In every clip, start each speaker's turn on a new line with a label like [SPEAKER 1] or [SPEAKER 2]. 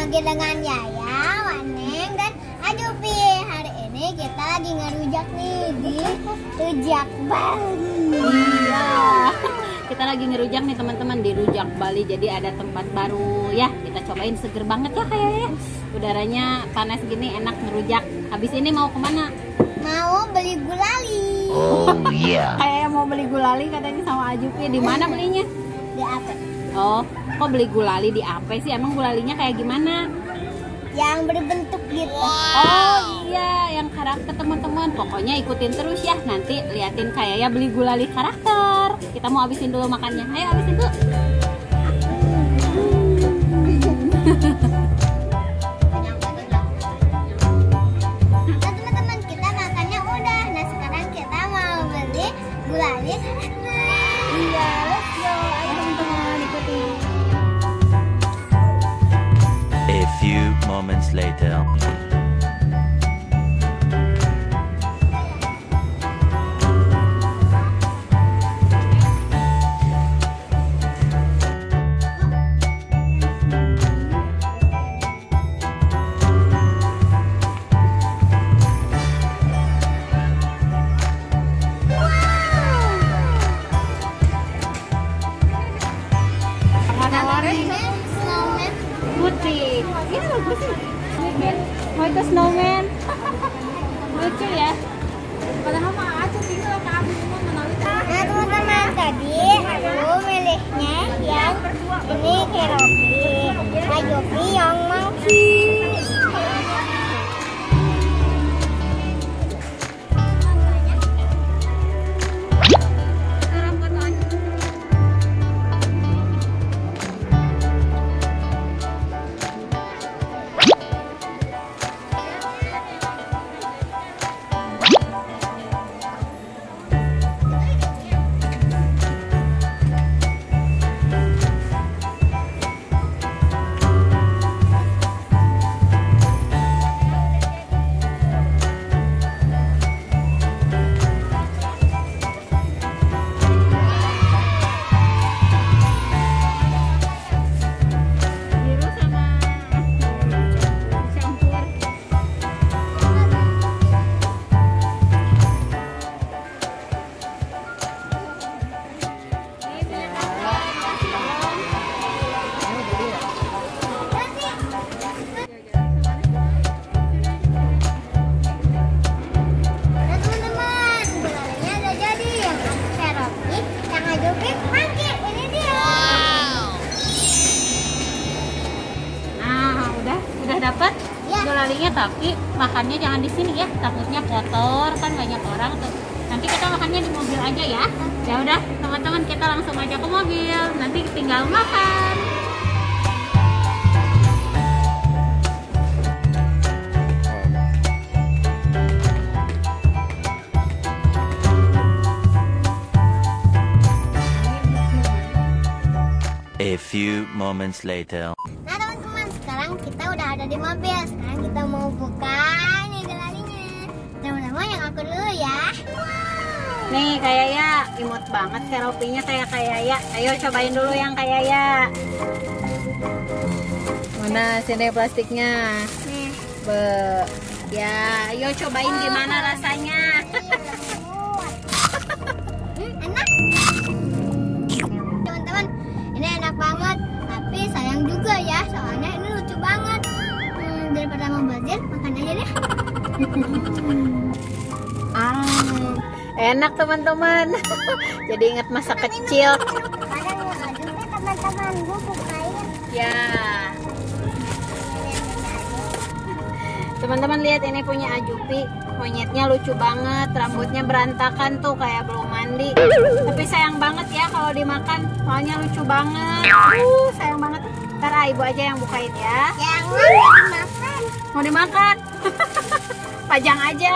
[SPEAKER 1] lagi dengan Yaya, Waneng, dan Ajupi. Hari ini kita lagi ngerujak nih di Rujak Bali.
[SPEAKER 2] Iya. Kita lagi ngerujak nih teman-teman di Rujak Bali. Jadi ada tempat baru ya. Kita cobain, seger banget ya kayaknya. Udaranya panas gini enak ngerujak. Habis ini mau kemana?
[SPEAKER 1] Mau beli gulali.
[SPEAKER 3] Oh iya.
[SPEAKER 2] Kayak mau beli gulali katanya sama Ajupi. Di mana belinya?
[SPEAKER 1] Di apa?
[SPEAKER 2] Oh, kok beli gulali di apa sih? Emang gulalinya kayak gimana?
[SPEAKER 1] Yang berbentuk gitu.
[SPEAKER 2] Oh iya, yang karakter teman-teman. Pokoknya ikutin terus ya. Nanti liatin kayak ya beli gulali karakter. Kita mau habisin dulu makannya. Ayo habisin dulu.
[SPEAKER 1] Nah teman-teman, kita makannya udah. Nah sekarang kita mau beli gulali karakter.
[SPEAKER 2] Iya, let's go. Ayo teman-teman ikutin.
[SPEAKER 3] A few moments later.
[SPEAKER 1] Snowman.
[SPEAKER 2] Putih. Ini bagus sih. Mau itu snowman. Lucu ya. Padahal mah aja tinggal kami semua menolak.
[SPEAKER 1] Nah teman-teman, tadi aku milihnya yang ini Keropi, Ajupi yang monkey.
[SPEAKER 2] Dapat
[SPEAKER 1] Ya.
[SPEAKER 2] gulalinya, tapi makannya jangan di sini ya, takutnya kotor kan, banyak orang tuh. Nanti kita makannya di mobil aja ya. Ya udah teman-teman, kita langsung aja ke mobil, nanti tinggal makan.
[SPEAKER 3] A few moments later.
[SPEAKER 1] Nah teman-teman, sekarang kita udah ada di mobil. Sekarang kita mau buka nih gulalinya. Teman-teman yang aku dulu ya.
[SPEAKER 2] Nih kayak ya, imut banget keropinya kayak ya. Ayo cobain dulu yang kayak ya. Mana sini plastiknya?
[SPEAKER 1] Nih.
[SPEAKER 2] Ya, ayo cobain gimana rasanya.
[SPEAKER 1] Enak. Teman-teman, ini enak banget. Tapi sayang juga ya, soalnya ini lucu banget. Daripada mubazir, makan aja deh.
[SPEAKER 2] Enak teman-teman. Jadi ingat masa kecil.
[SPEAKER 1] Ada juga teman-teman, gue bukain.
[SPEAKER 2] Ya. Teman-teman lihat, ini punya Ajupi. Monyetnya lucu banget, rambutnya berantakan tuh kayak belum mandi. Tapi sayang banget ya kalau dimakan, soalnya lucu banget. Sayang banget. Ntar ibu aja yang bukain ya.
[SPEAKER 1] Jangan dimakan.
[SPEAKER 2] Mau dimakan? Pajang aja.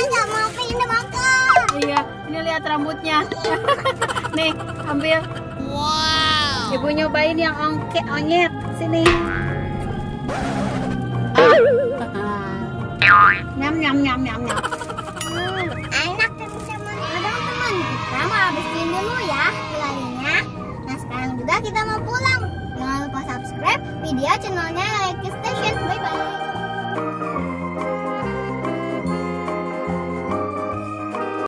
[SPEAKER 1] Nggak mau pengen dimakan.
[SPEAKER 2] Iya, ini lihat rambutnya. Nih, ambil. Wow. Ibu nyobain yang onyet. Sini. Nyam nyam nyam nyam nyam.
[SPEAKER 1] Enak teman-teman. Nah teman-teman, kita mau habisin dulu ya gulalinya. Nah sekarang juga kita mau pulang. Jangan lupa subscribe video dia channelnya Like Station. Bye bye.